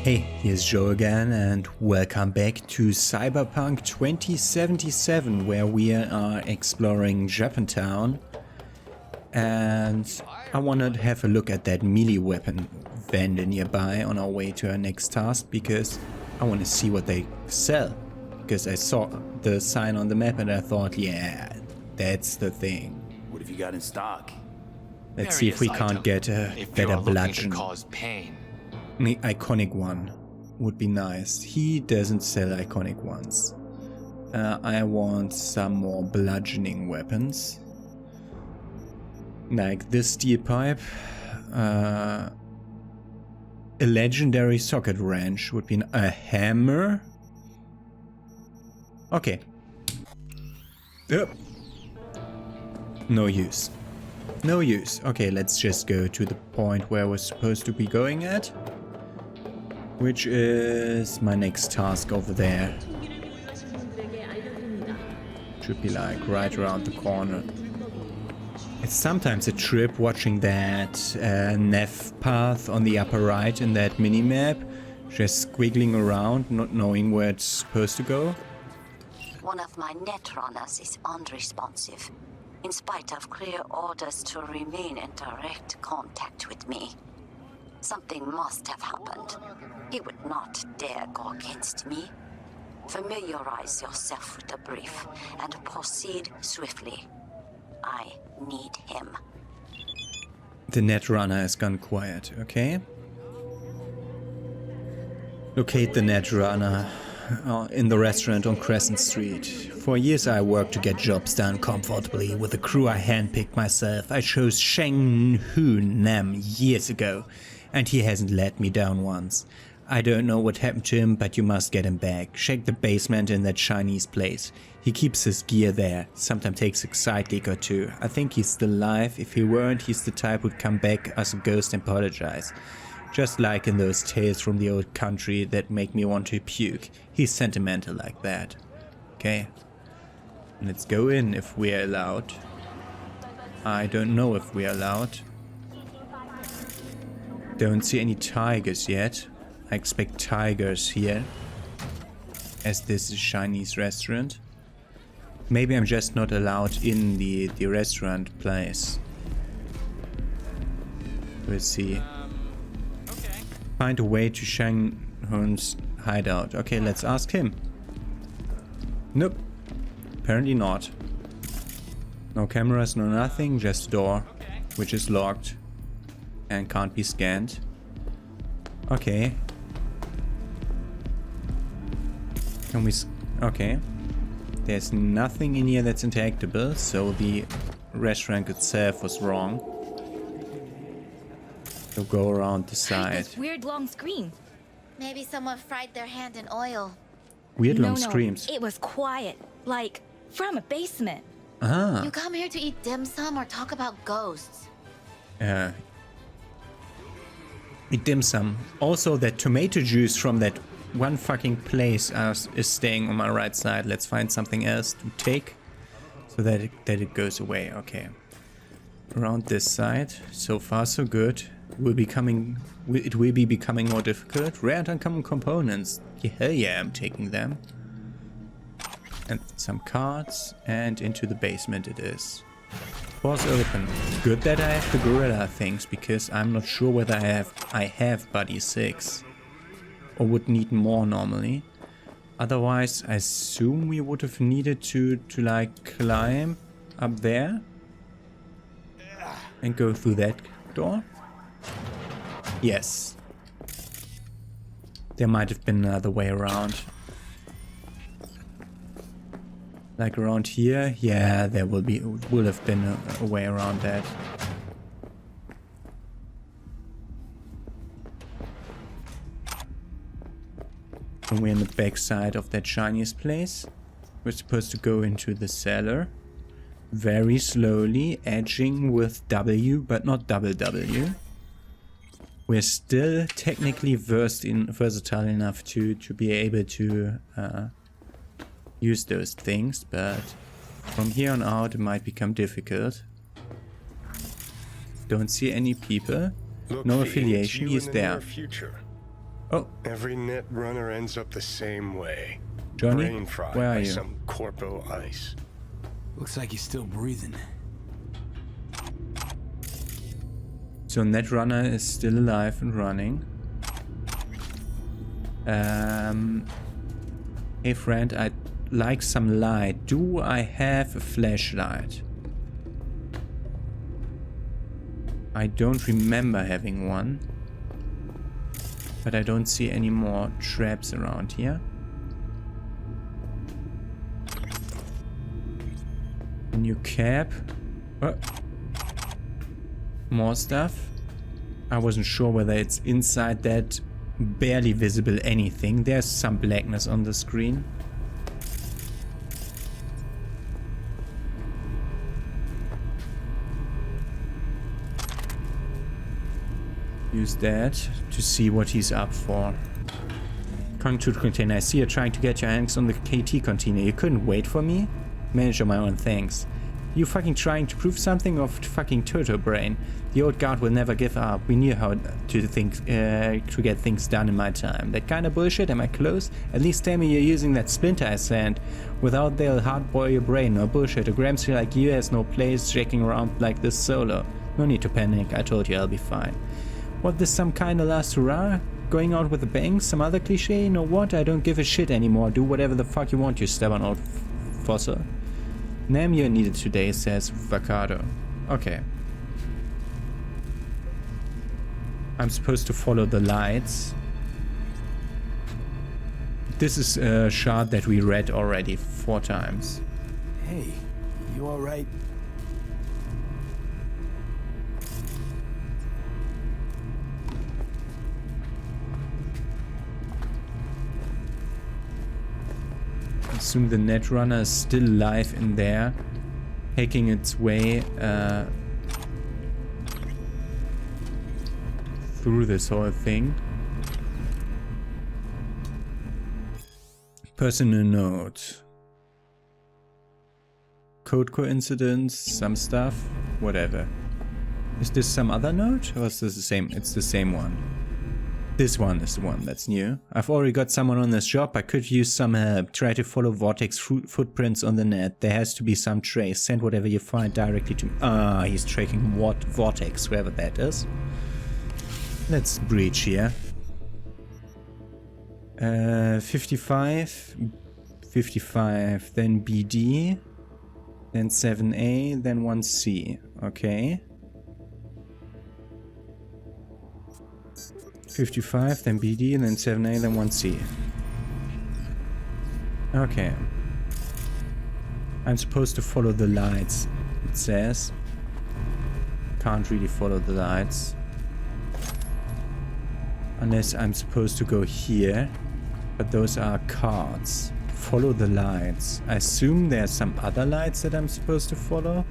Hey, here's Joe again and welcome back to Cyberpunk 2077, where we are exploring Japantown. And I want to have a look at that melee weapon vendor nearby on our way to our next task, because I want to see what they sell. Because I saw the sign on the map and I thought, yeah, that's the thing. What have you got in stock? Let's see if we can't get a better bludgeon. Cause pain. An iconic one would be nice. He doesn't sell iconic ones. I want some more bludgeoning weapons. Like this steel pipe. A legendary socket wrench would be a hammer. Okay. Yep. No use. No use. Okay, let's just go to the point where we're supposed to be going at. Which is my next task over there. Should be like right around the corner. It's sometimes a trip watching that nav path on the upper right in that minimap. Just squiggling around, not knowing where it's supposed to go. One of my net runners is unresponsive, in spite of clear orders to remain in direct contact with me. Something must have happened. He would not dare go against me. Familiarize yourself with the brief and proceed swiftly. I need him. The netrunner has gone quiet, okay? Locate the netrunner in the restaurant on Crescent Street. For years I worked to get jobs done comfortably with a crew I handpicked myself. I chose Sheng Hoon Nam years ago, and he hasn't let me down once. I don't know what happened to him, but you must get him back. Check the basement in that Chinese place. He keeps his gear there, sometimes takes a side gig or two. I think he's still alive. If he weren't, he's the type who'd come back as a ghost and apologize. Just like in those tales from the old country that make me want to puke. He's sentimental like that. Okay. Let's go in if we're allowed. I don't know if we're allowed. Don't see any tigers yet. I expect tigers here, as this is a Chinese restaurant. Maybe I'm just not allowed in the restaurant place. We'll see. Okay. Find a way to Shang Hun's hideout. Okay, let's ask him. Nope. Apparently not. No cameras, no nothing, just a door, which is locked and can't be scanned. Okay. Can we... Okay. There's nothing in here that's interactable, so the restaurant itself was wrong. So go around the side. This weird long scream. Maybe someone fried their hand in oil. Weird long screams. It was quiet, like from a basement. Ah. You come here to eat dim sum or talk about ghosts? Eat dim sum. Also, that tomato juice from that one fucking place is staying on my right side. Let's find something else to take so that it goes away. Okay. Around this side. So far so good. It will be becoming more difficult. Rare and uncommon components. Yeah, hell yeah, I'm taking them. And some cards. And into the basement it is. Doors open. Good that I have the gorilla things, because I'm not sure whether I have body 6. Or would need more normally. Otherwise, I assume we would have needed to like climb up there and go through that door. Yes. There might have been another way around. Like around here, yeah, there will have been a way around that. And we're in the back side of that Chinese place. We're supposed to go into the cellar. Very slowly, edging with W, but not double W. We're still technically versatile enough to be able to use those things, but from here on out it might become difficult. Don't see any people. No affiliation. He is there. Oh, Every net runner ends up the same way. Johnny, Brain fried where are by you? some corpo ice. Looks like he's still breathing. So Netrunner is still alive and running. Hey friend, I'd like some light. Do I have a flashlight? I don't remember having one. But I don't see any more traps around here. A new cap. Oh. More stuff. I wasn't sure whether it's inside that barely visible anything. There's some blackness on the screen. Use that to see what he's up for. Concrete container. I see you're trying to get your hands on the KT container. You couldn't wait for me? Manage on my own, thanks. You fucking trying to prove something of fucking Toto brain? The old guard will never give up. We knew how to think to get things done in my time. That kind of bullshit, am I close? At least tell me you're using that splinter I sent. Without they'll hardboil your brain. No bullshit. A Gramsci like you has no place shaking around like this solo. No need to panic. I told you I'll be fine. What, this some kind of last hurrah? Going out with a bang? Some other cliche? You know what? I don't give a shit anymore. Do whatever the fuck you want, you stubborn old fossil. Name you're needed today, says Vacado. Okay. I'm supposed to follow the lights. This is a shard that we read already 4 times. Hey, you alright? I assume the Netrunner is still alive in there, taking its way through this whole thing. Personal note. Code coincidence, some stuff, whatever. Is this some other note? Or is this the same? It's the same one. This one is the one that's new. I've already got someone on this job. I could use some help. Try to follow Vortex footprints on the net. There has to be some trace. Send whatever you find directly to me. Ah, he's tracking Vortex, whoever that is. Let's breach here. 55. 55. Then BD. Then 7A. Then 1C. Okay. 55, then BD, then 7A, then 1C. Okay. I'm supposed to follow the lights, it says. Can't really follow the lights. Unless I'm supposed to go here. But those are cards. Follow the lights. I assume there's some other lights that I'm supposed to follow.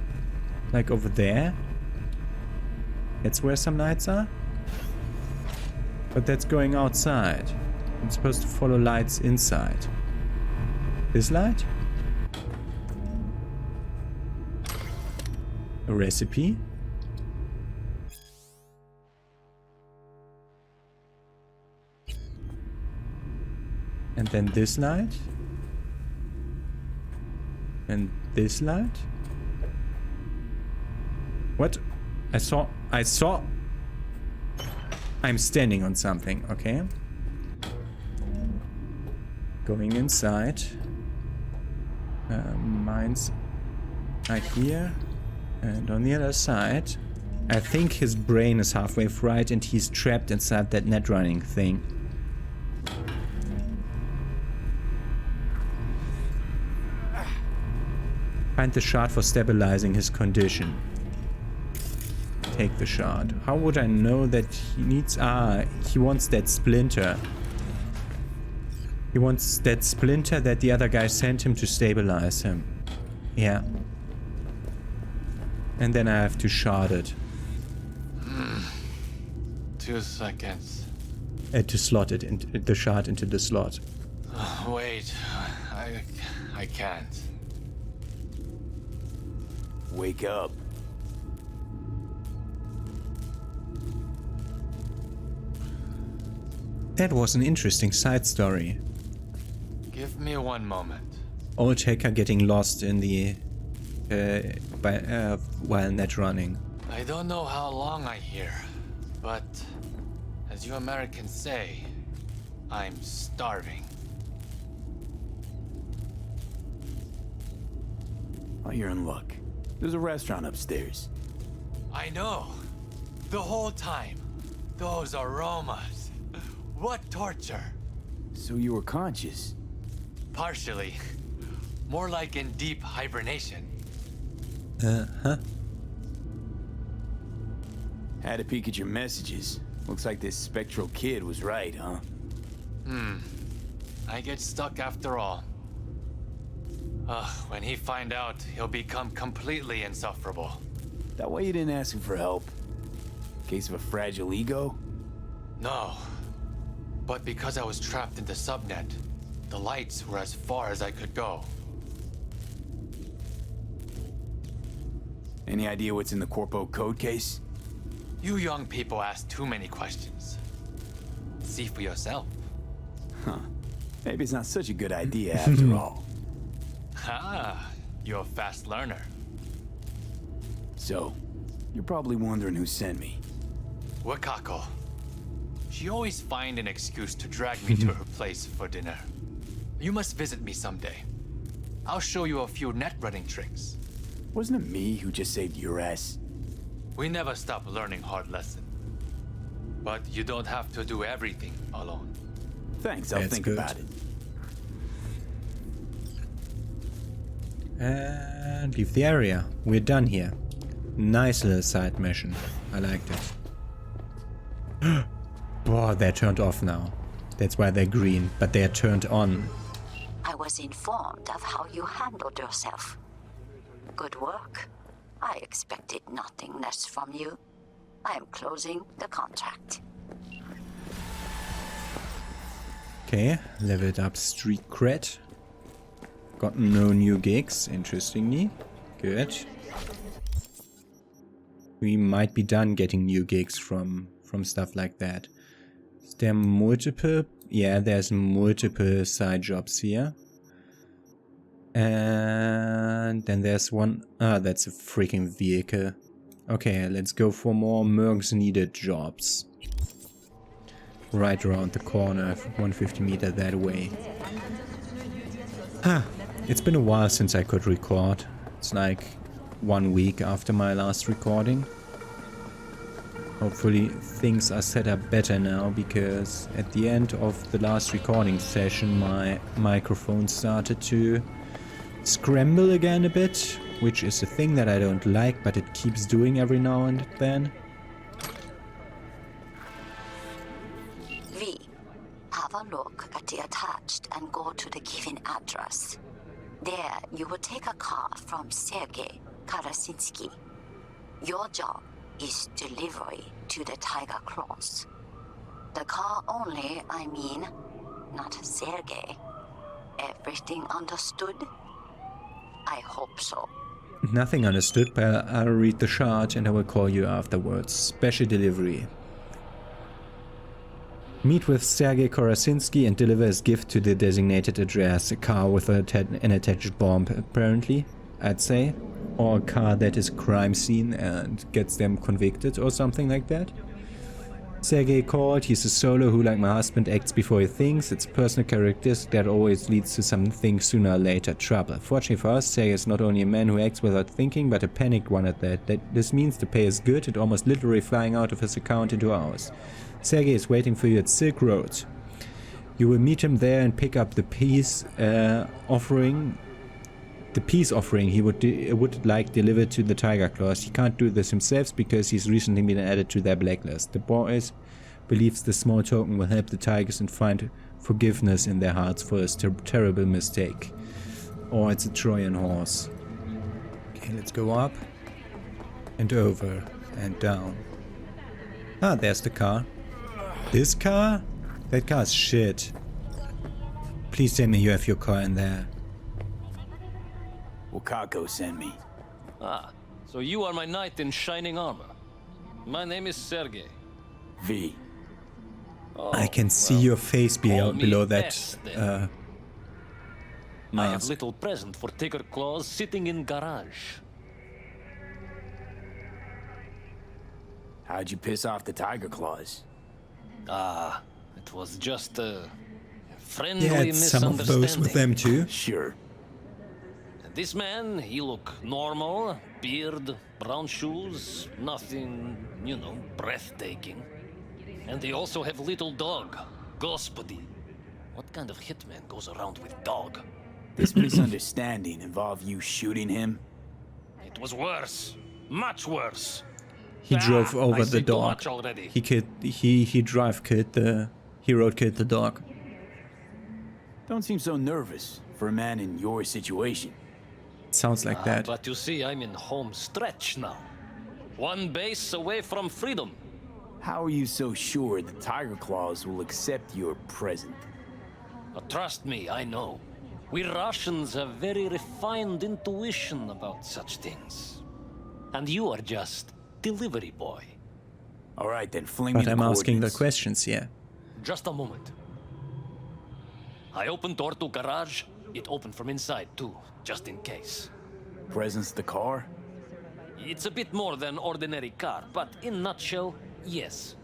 Like over there. That's where some lights are. But that's going outside. I'm supposed to follow lights inside. This light? A recipe? And then this light? And this light? What? I saw... I'm standing on something, okay. Going inside. Mine's right here. And on the other side, I think his brain is halfway fried and he's trapped inside that net running thing. Find the shard for stabilizing his condition. Take the shard. How would I know that he needs... Ah, he wants that splinter. He wants that splinter that the other guy sent him to stabilize him. Yeah. And then I have to shard it. 2 seconds. To slot it, the shard into the slot. Wait, I can't. Wake up. That was an interesting side story. Give me one moment. Old hacker getting lost in the while net running. I don't know how long I hear, but as you Americans say, I'm starving. Oh, you're in luck. There's a restaurant upstairs. I know. The whole time. Those aromas. What torture. So you were conscious? Partially. More like in deep hibernation. Huh? Had a peek at your messages. Looks like this spectral kid was right, huh? I get stuck after all. When he find out, he'll become completely insufferable. That why you didn't ask him for help? Case of a fragile ego? No. But because I was trapped in the subnet, the lights were as far as I could go. Any idea what's in the Corpo code case? You young people ask too many questions. See for yourself. Huh. Maybe it's not such a good idea after all. Ah, you're a fast learner. So, you're probably wondering who sent me. Wakako. She always find an excuse to drag me to her place for dinner. You must visit me someday. I'll show you a few net running tricks. Wasn't it me who just saved your ass? We never stop learning hard lessons. But you don't have to do everything alone. Thanks, I'll That's think good. about it. And leave the area. We're done here. Nice little side mission. I liked it. Boah, they're turned off now. That's why they're green, but they're turned on. I was informed of how you handled yourself. Good work. I expected nothing less from you. I am closing the contract. Okay, leveled up street cred. Got no new gigs, interestingly. Good. We might be done getting new gigs from stuff like that. Is there multiple? Yeah, there's multiple side jobs here. And then there's one. Ah, that's a freaking vehicle. Okay, let's go for more mercs needed jobs. Right around the corner, 150 meter that way. It's been a while since I could record. It's like 1 week after my last recording. Hopefully things are set up better now, because at the end of the last recording session my microphone started to scramble again a bit, which is a thing that I don't like, but it keeps doing every now and then. V, have a look at the attached and go to the given address. There, you will take a car from Sergei Karasinsky. Your job is delivery to the Tiger Claws. The car only, I mean, not Sergei. Everything understood? I hope so. Nothing understood, but I'll read the chart and I will call you afterwards. Special delivery. Meet with Sergei Karasinsky and deliver his gift to the designated address. A car with an attached bomb, apparently, I'd say. Or a car that is a crime scene and gets them convicted or something like that. Sergei called. He's a solo who, like my husband, acts before he thinks. It's a personal characteristic that always leads to something sooner or later. Trouble. Fortunately for us, Sergei is not only a man who acts without thinking, but a panicked one at that. This means the pay is good and almost literally flying out of his account into ours. Sergei is waiting for you at Silk Road. You will meet him there and pick up the peace offering. The peace offering he would like delivered to the Tiger Claws. He can't do this himself because he's recently been added to their blacklist. The boys believes the small token will help the Tigers and find forgiveness in their hearts for this terrible mistake. Or it's a Trojan horse. Okay, let's go up and over and down. Ah, there's the car. This car? That car's shit. Please tell me you have your car in there. Wakako sent me. Ah, so you are my knight in shining armor. My name is Sergei. V. I can see your face call me below that. S, then. I have Mask. little present for Tiger Claws sitting in garage. How'd you piss off the Tiger Claws? It was just a friendly You had some of those with them too. Sure. This man, he look normal, beard, brown shoes, nothing, breathtaking. And they also have little dog, Gospody. What kind of hitman goes around with dog? This misunderstanding involved you shooting him? It was worse, much worse. He drove over I the say too dog. much already. He road killed the dog. Don't seem so nervous for a man in your situation. Sounds like that. But you see, I'm in home stretch now. One base away from freedom. How are you so sure the Tiger Claws will accept your present? But trust me, I know. We Russians have very refined intuition about such things. And you are just delivery boy. All right, then fling me But the I'm asking the coordinates. questions here. Just a moment. I opened door to garage. It opened from inside too, just in case. Presence the car? It's a bit more than ordinary car, but in nutshell, yes.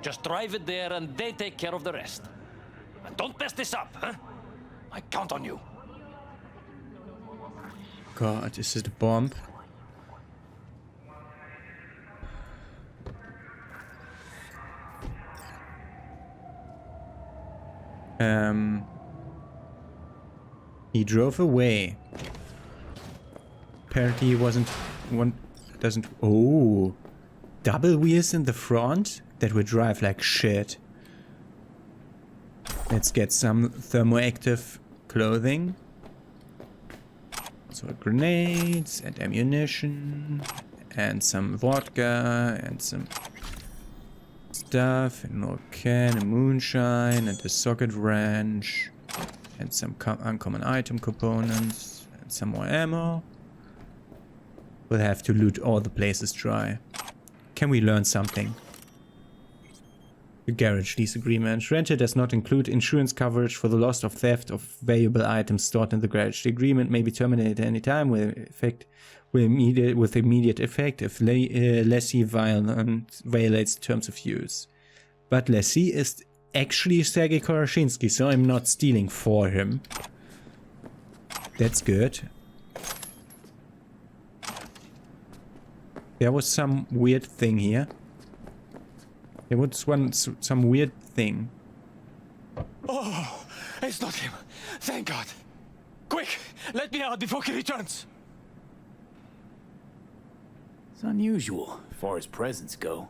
Just drive it there and they take care of the rest. And don't mess this up, huh? I count on you. God, is it a bomb? He drove away. Apparently he doesn't. Oh, double wheels in the front that would drive like shit. Let's get some thermoactive clothing. So grenades and ammunition and some vodka and some stuff and more can and moonshine and a socket wrench and some uncommon item components and some more ammo. We'll have to loot all the places dry. Can we learn something? The garage lease agreement. Rented does not include insurance coverage for the loss or theft of valuable items stored in the garage. The agreement may be terminated at any time with immediate effect if lessee violates terms of use. But lessee is actually Sergei Koroshinsky, so I'm not stealing for him. That's good. There was some weird thing here. There was some weird thing. Oh, it's not him. Thank God. Quick, let me out before he returns. It's unusual, as far as presents go.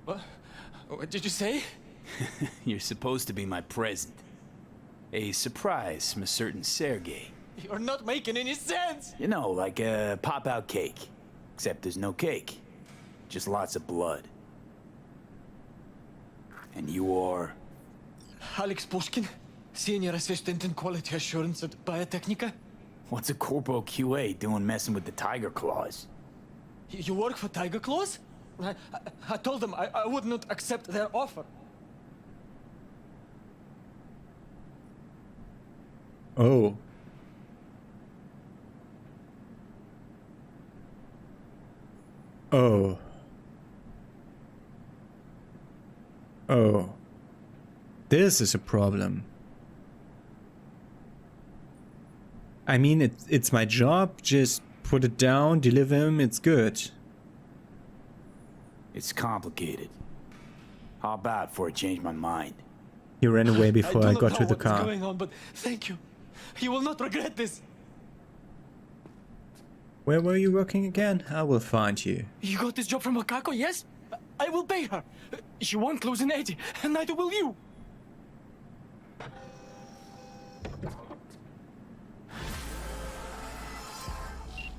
What did you say? You're supposed to be my present. A surprise from a certain Sergei. You're not making any sense. You know, like a pop-out cake. Except there's no cake. Just lots of blood. And you are? Alex Pushkin, Senior Assistant in Quality Assurance at Biotechnica. What's a Corpo QA doing messing with the Tiger Claws? You work for Tiger Claws? I told them I would not accept their offer. Oh. Oh. Oh. This is a problem. I mean, it's my job. Just put it down, deliver him, it's good. It's complicated. How about before I change my mind? He ran away before I got to the What's car. going on, but thank you. You will not regret this. Where were you working again? I will find you. You got this job from Makako, yes? I will pay her. She won't lose an 80, and neither will you.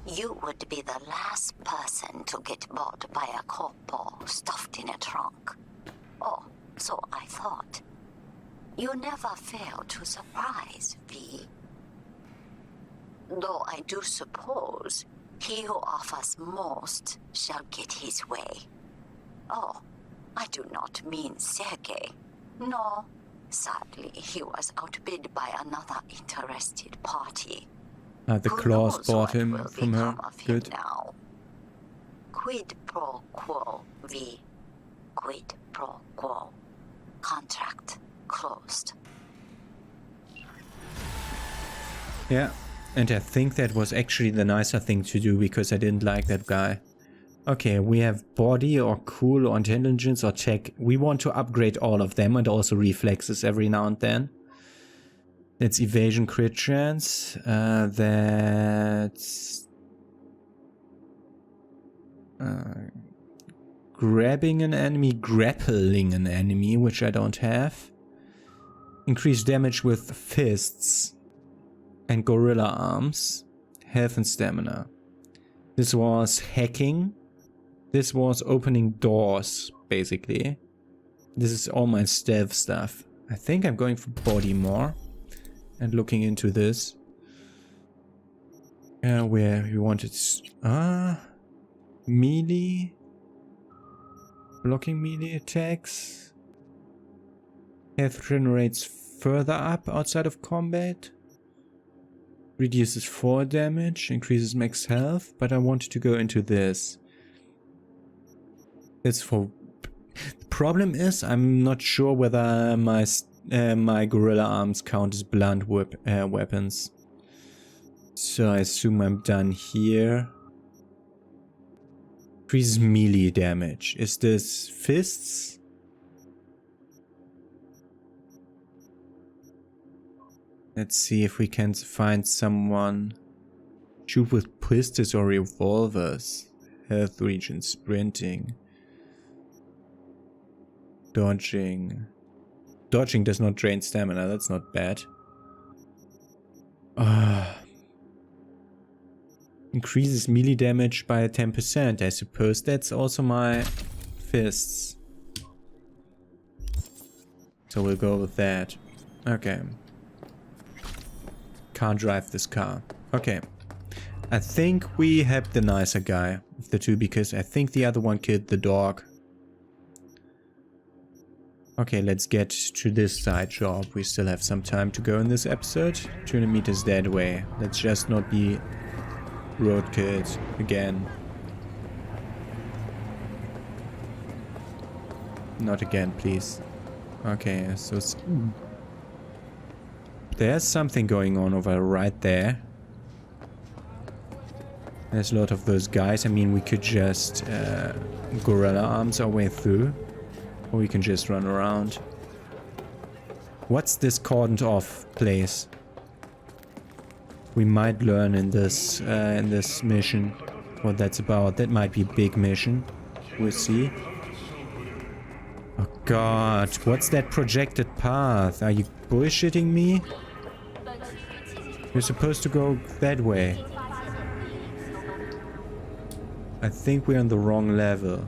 You would be the last person to get bought by a corpo stuffed in a trunk. Oh, so I thought. You never fail to surprise, V. Though I do suppose he who offers most shall get his way. Oh, I do not mean Sergei. No. Sadly, he was outbid by another interested party. The Who claws knows bought what him will from her. become of him Good. now. Quid pro quo v. Quid pro quo. Contract closed. Yeah, and I think that was actually the nicer thing to do because I didn't like that guy. Okay, we have body or cool or intelligence or tech. We want to upgrade all of them and also reflexes every now and then. That's evasion crit chance. That's grabbing an enemy, grappling an enemy, which I don't have. Increase damage with fists and gorilla arms. Health and stamina. This was hacking. This was opening doors, basically. This is all my stealth stuff. I think I'm going for body more. And looking into this. Where we wanted... melee. Blocking melee attacks. Health generates further up outside of combat. Reduces 4 damage. Increases max health. But I wanted to go into this. It's for... The problem is I'm not sure whether my gorilla arms count as blunt weapons. So I assume I'm done here. Increases melee damage. Is this fists? Let's see if we can find someone. Shoot with pistols or revolvers. Health region, sprinting. Dodging. Dodging does not drain stamina, that's not bad. Increases melee damage by 10%. I suppose that's also my fists. So we'll go with that. Okay. Can't drive this car. Okay. I think we have the nicer guy of the two because I think the other one killed the dog. Okay, let's get to this side job. We still have some time to go in this episode. 200 meters that way. Let's just not be roadkilled again. Not again, please. Okay, so there's something going on over right there. There's a lot of those guys. I mean, we could just gorilla arms our way through. Or we can just run around. What's this cordoned off place? We might learn in this mission what that's about. That might be a big mission. We'll see. Oh god, what's that projected path? Are you bullshitting me? You're supposed to go that way. I think we're on the wrong level.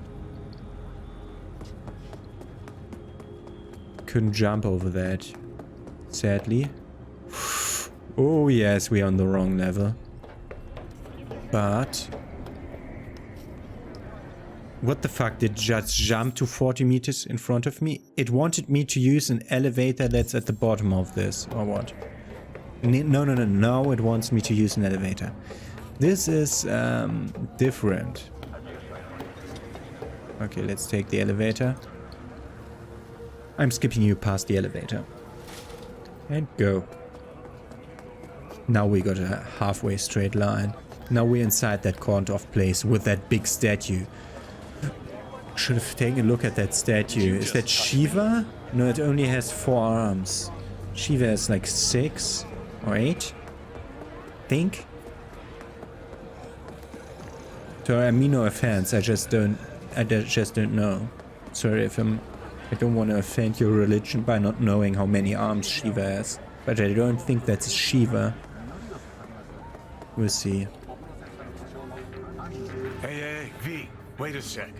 Couldn't jump over that, sadly. Oh yes, we're on the wrong level. But what the fuck, did it just jump to 40 meters in front of me? It wanted me to use an elevator that's at the bottom of this, or what? No, it wants me to use an elevator. This is different. Okay, let's take the elevator. I'm skipping you past the elevator. And go. Now we got a halfway straight line. Now we're inside that cornered off place with that big statue. Should have taken a look at that statue. Is that Shiva? No, it only has 4 arms. Shiva has like 6 or 8. Think. So I mean no offense, I just don't know. Sorry if I don't want to offend your religion by not knowing how many arms Shiva has. But I don't think that's Shiva. We'll see. Hey, V, wait a sec.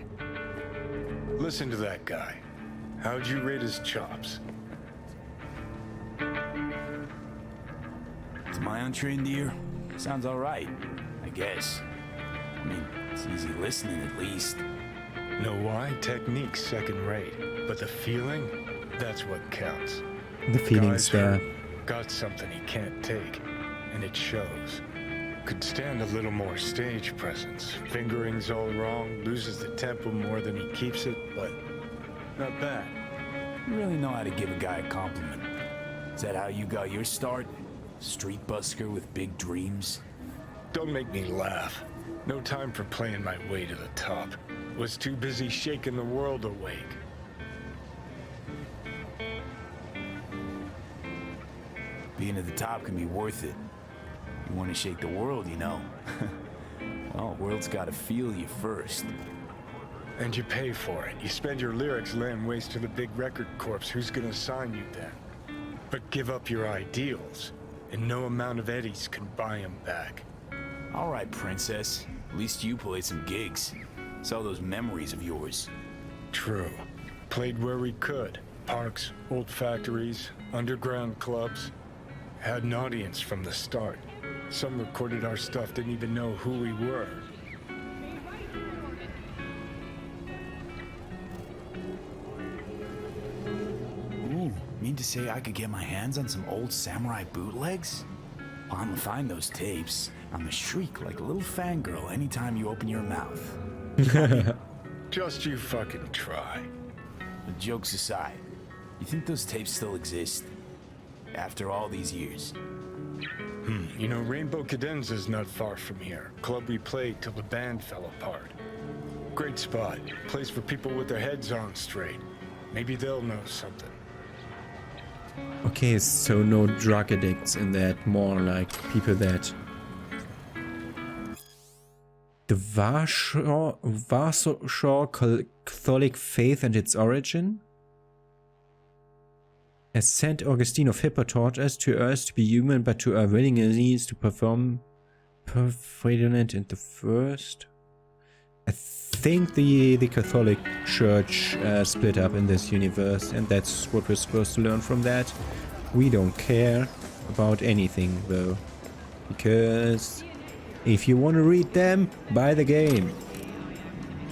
Listen to that guy. How'd you rate his chops? To my untrained ear, sounds alright, I guess. I mean, it's easy listening at least. Know why? Technique's second rate. But the feeling? That's what counts. The feeling's Guy's there. hurt, got something he can't take, and it shows. Could stand a little more stage presence. Fingering's all wrong, loses the tempo more than he keeps it, but not bad. You really know how to give a guy a compliment. Is that how you got your start? Street busker with big dreams? Don't make me laugh. No time for playing my way to the top. Was too busy shaking the world awake. Being at the top can be worth it. You want to shake the world, you know. Well, the world's got to feel you first. And you pay for it. You spend your lyrics laying waste to the big record corps. Who's gonna sign you then? But give up your ideals, and no amount of eddies can buy them back. All right, princess. At least you played some gigs. Saw those memories of yours. True. Played where we could. Parks, old factories, underground clubs. Had an audience from the start. Some recorded our stuff, didn't even know who we were. Ooh, mean to say I could get my hands on some old samurai bootlegs? Well, I'm gonna find those tapes. I'm gonna shriek like a little fangirl anytime you open your mouth. Just you fucking try. But jokes aside, you think those tapes still exist? After all these years? You know, Rainbow Cadenza's not far from here. Club we played till the band fell apart. Great spot. Place for people with their heads on straight. Maybe they'll know something. Okay, so no drug addicts in that, more like people that... The Warsaw Catholic faith and its origin? As Saint Augustine of Hippo taught us, to earth to be human, but to our willingness to perform predominant in the first. I think the Catholic Church split up in this universe, and that's what we're supposed to learn from that. We don't care about anything though, because if you want to read them, buy the game.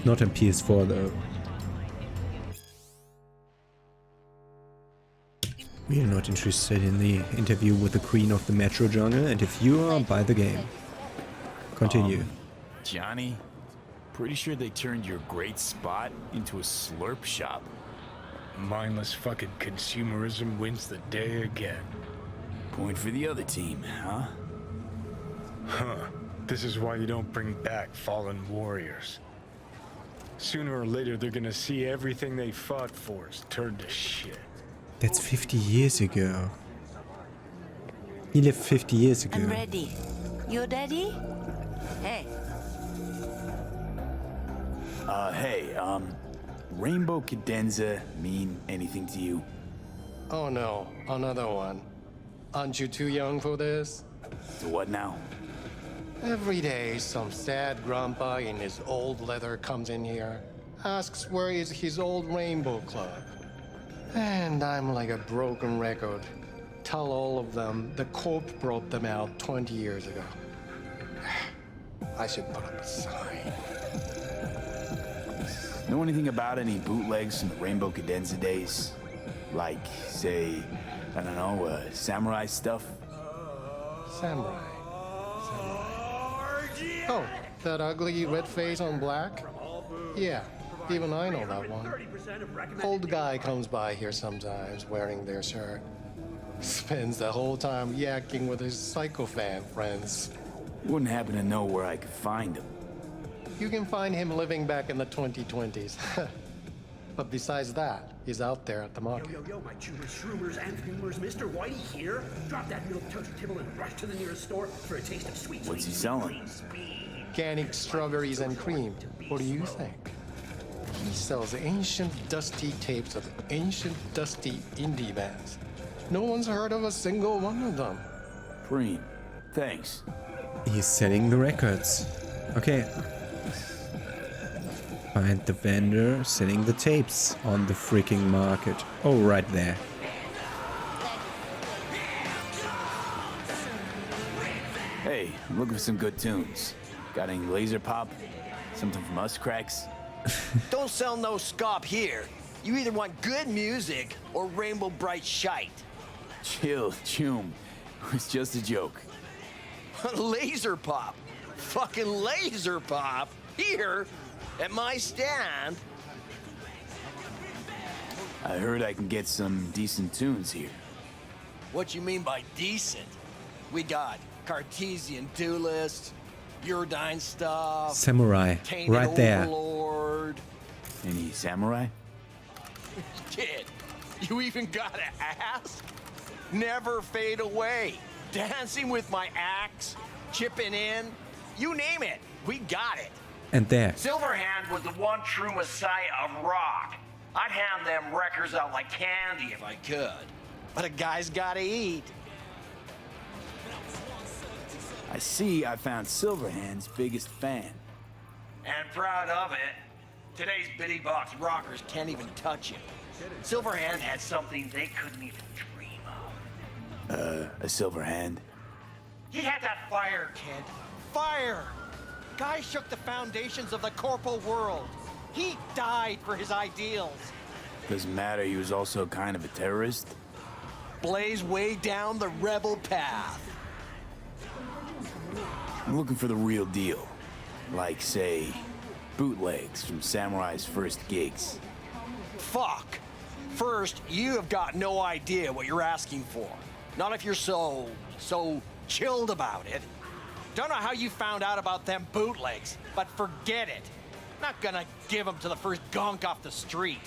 Not on PS4 though. We are not interested in the interview with the Queen of the Metro Jungle, and if you are, buy the game. Continue. Johnny, pretty sure they turned your great spot into a slurp shop. Mindless fucking consumerism wins the day again. Point for the other team, huh? Huh. This is why you don't bring back fallen warriors. Sooner or later, they're gonna see everything they fought for is turned to shit. That's 50 years ago. He lived 50 years ago. I'm ready. You ready? Hey. Rainbow Cadenza mean anything to you? Oh no, another one. Aren't you too young for this? To what now? Every day, some sad grandpa in his old leather comes in here, asks where is his old rainbow club. And I'm like a broken record. Tell all of them the Corp brought them out 20 years ago. I should put up a sign. Know anything about any bootlegs from the Rainbow Cadenza days? Like, say, I don't know, samurai stuff? Samurai. Oh, that ugly red face on black? Yeah, even I know that one. Old guy comes by here sometimes wearing their shirt. Spends the whole time yakking with his psychofan friends. Wouldn't happen to know where I could find him. You can find him living back in the 2020s. But besides that, he's out there at the market. Yo, my chewers, shroomers, and fumers, Mr. Whitey here. Drop that milk toast kibble and rush to the nearest store for a taste of sweet. What's he selling? Organic strawberries and cream. What do you think? He sells ancient, dusty tapes of ancient, dusty indie bands. No one's heard of a single one of them. Cream. Thanks. He's selling the records. Okay. Find the vendor selling the tapes on the freaking market. Oh, right there. Hey, I'm looking for some good tunes. Got any laser pop? Something from us cracks? Don't sell no scop here. You either want good music or rainbow bright shite. Chill, Choom. It was just a joke. Laser pop. Fucking laser pop. Here, at my stand. I heard I can get some decent tunes here. What you mean by decent? We got Cartesian duelist, Uridine stuff, Samurai, Tainted right there. Overlord. Any samurai? Kid, you even gotta ask? Never fade away. Dancing with my axe, chipping in, you name it, we got it. And there. Silverhand was the one true messiah of rock. I'd hand them records out like candy if I could. But a guy's gotta eat. I see I found Silverhand's biggest fan. And proud of it. Today's bitty box rockers can't even touch him. Silverhand had something they couldn't even dream of. A Silverhand? He had that fire, kid. Fire! Guy shook the foundations of the corporal world. He died for his ideals. Doesn't matter, he was also kind of a terrorist. Blaze way down the rebel path. I'm looking for the real deal. Like, say, bootlegs from Samurai's first gigs. Fuck. First, you have got no idea what you're asking for. Not if you're so chilled about it. Don't know how you found out about them bootlegs, but forget it. Not gonna give them to the first gonk off the street.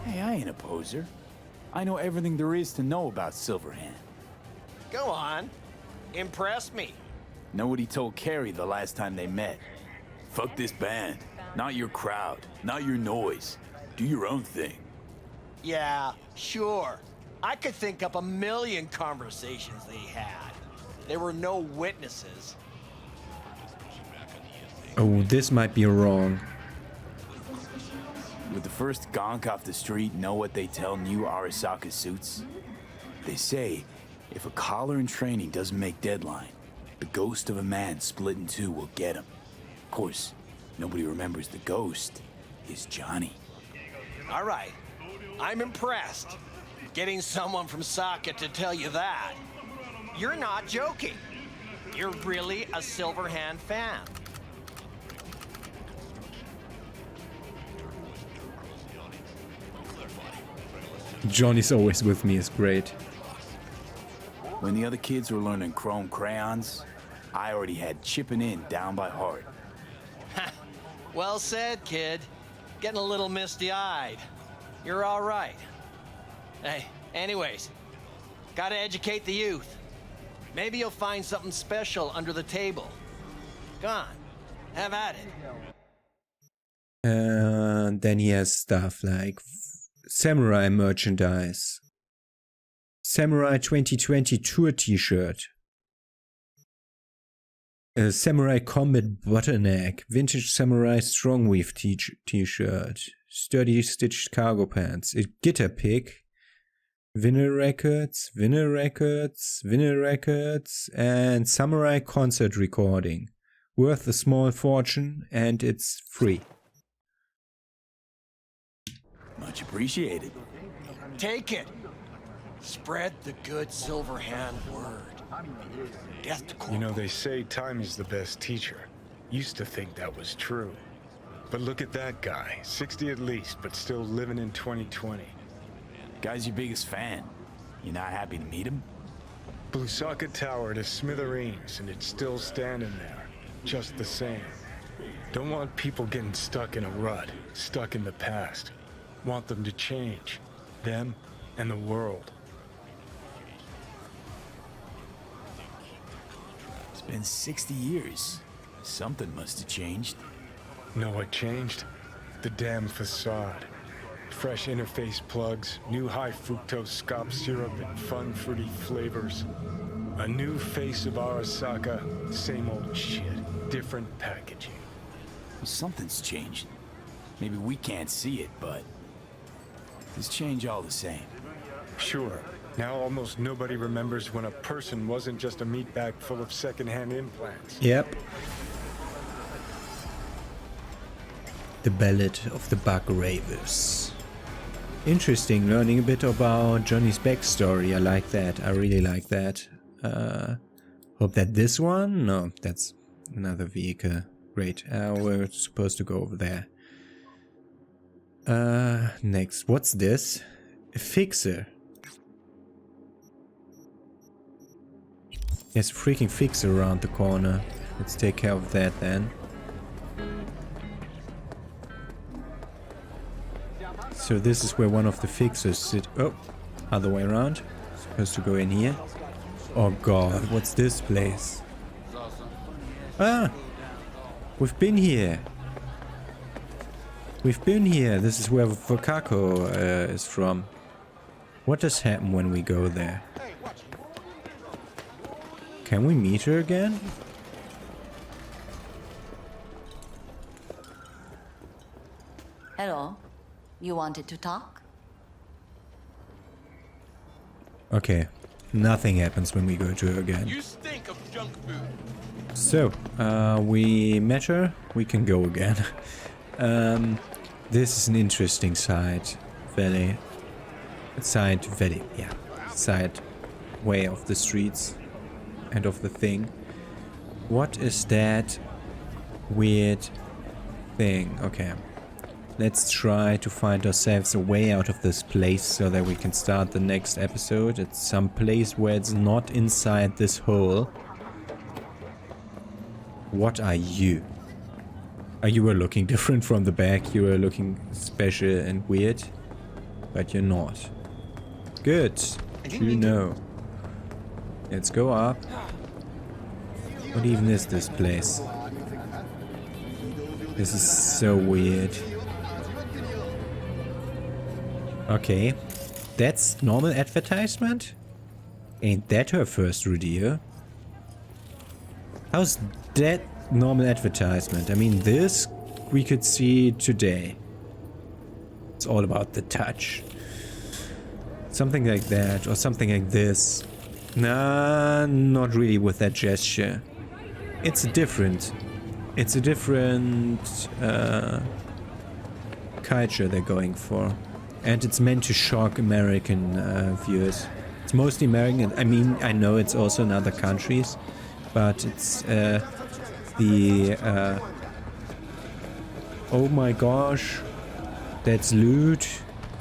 Hey, I ain't a poser. I know everything there is to know about Silverhand. Go on. Impress me. Know what he told Carrie the last time they met? Fuck this band. Not your crowd. Not your noise. Do your own thing. Yeah, sure. I could think up a million conversations they had. There were no witnesses. Oh, this might be wrong. Would the first gonk off the street know what they tell new Arasaka suits? They say, if a collar in training doesn't make deadline, the ghost of a man split in two will get him. Of course, nobody remembers the ghost is Johnny. All right. I'm impressed. Getting someone from Saka to tell you that. You're not joking. You're really a Silverhand fan. Johnny's always with me is great. When the other kids were learning chrome crayons, I already had chipping in down by heart. Well said, kid. Getting a little misty-eyed. You're all right. Hey, anyways, gotta educate the youth. Maybe you'll find something special under the table. Go on, have at it. And then he has stuff like samurai merchandise. Samurai 2020 tour t-shirt. A samurai combat bottleneck. Vintage samurai strongweave t-shirt. Sturdy stitched cargo pants. A guitar pick. Vinyl records, and samurai concert recording. Worth a small fortune, and it's free. Much appreciated. Take it. Spread the good Silverhand word. Death to corporal. You know, they say time is the best teacher. Used to think that was true. But look at that guy, 60 at least, but still living in 2020. Guy's your biggest fan. You not happy to meet him? Blusaka Tower to smithereens, and it's still standing there, just the same. Don't want people getting stuck in a rut, stuck in the past. Want them to change. Them and the world. It's been 60 years. Something must have changed. Know what changed? The damn facade. Fresh interface plugs, new high fructose scop syrup, and fun fruity flavors. A new face of Arasaka, same old shit, different packaging. Well, something's changed. Maybe we can't see it, but there's change all the same. Sure, Now almost nobody remembers when a person wasn't just a meat bag full of secondhand implants. Yep. The Ballad of the Bug Ravers. Interesting, learning a bit about Johnny's backstory. I like that. I really like that. Hope that this one? No, that's another vehicle. Great. We're supposed to go over there. Next. What's this? A fixer. There's a freaking fixer around the corner. Let's take care of that then. So this is where one of the fixers sit. Oh, other way around. Supposed to go in here. Oh god, what's this place? Ah! We've been here. We've been here. This is where Vakako is from. What does happen when we go there? Can we meet her again? Hello. You wanted to talk? Okay. Nothing happens when we go to her again. You stink of junk food. So, we met her. We can go again. This is an interesting side valley. Side valley, yeah. Side way of the streets and of the thing. What is that weird thing? Okay. Let's try to find ourselves a way out of this place so that we can start the next episode. It's some place where it's not inside this hole. What are you? You were looking different from the back. You were looking special and weird. But you're not. Good. You know. Let's go up. What even is this place? This is so weird. Okay. That's normal advertisement? Ain't that her first rodeo? How's that normal advertisement? I mean, this we could see today. It's all about the touch. Something like that, or something like this. Nah, not really with that gesture. It's different. It's a different culture they're going for. And it's meant to shock American viewers. It's mostly American. I mean, I know it's also in other countries. But it's oh my gosh, that's loot.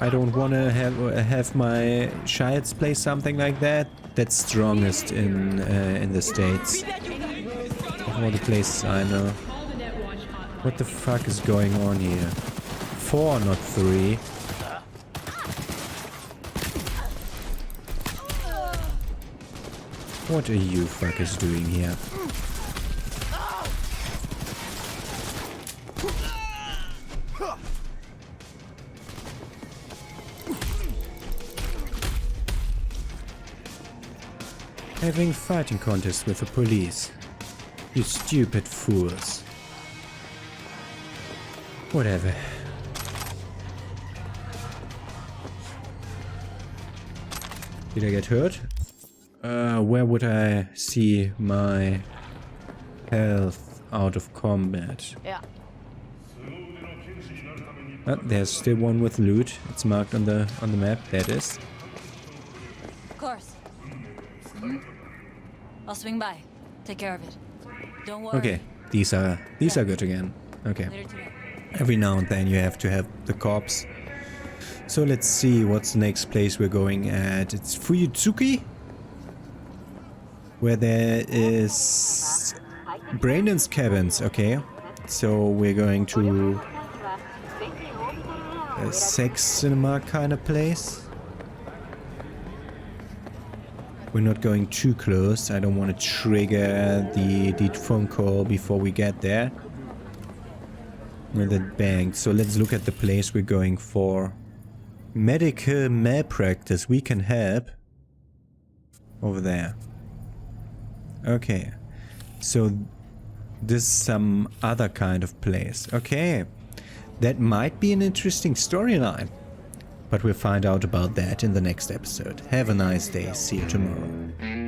I don't want to have my childs play something like that. That's strongest in the States. Of all the places I know. What the fuck is going on here? 4, not 3. What are you fuckers doing here? Having fighting contests with the police. You stupid fools. Whatever. Did I get hurt? Where would I see my health out of combat? Yeah. There's still one with loot. It's marked on the map. There it is. Of course. I'll swing by. Take care of it. Don't worry. Okay, these are good again. Okay. Every now and then you have to have the cops. So let's see what's the next place we're going at. It's Fuyutsuki, where there is Brandon's cabins. Okay, so we're going to a sex cinema kind of place. We're not going too close. I don't want to trigger the phone call before we get there. With that bank. So let's look at the place we're going for. Medical malpractice. We can help. Over there. Okay. So this is some other kind of place. Okay. That might be an interesting storyline. But we'll find out about that in the next episode. Have a nice day. See you tomorrow.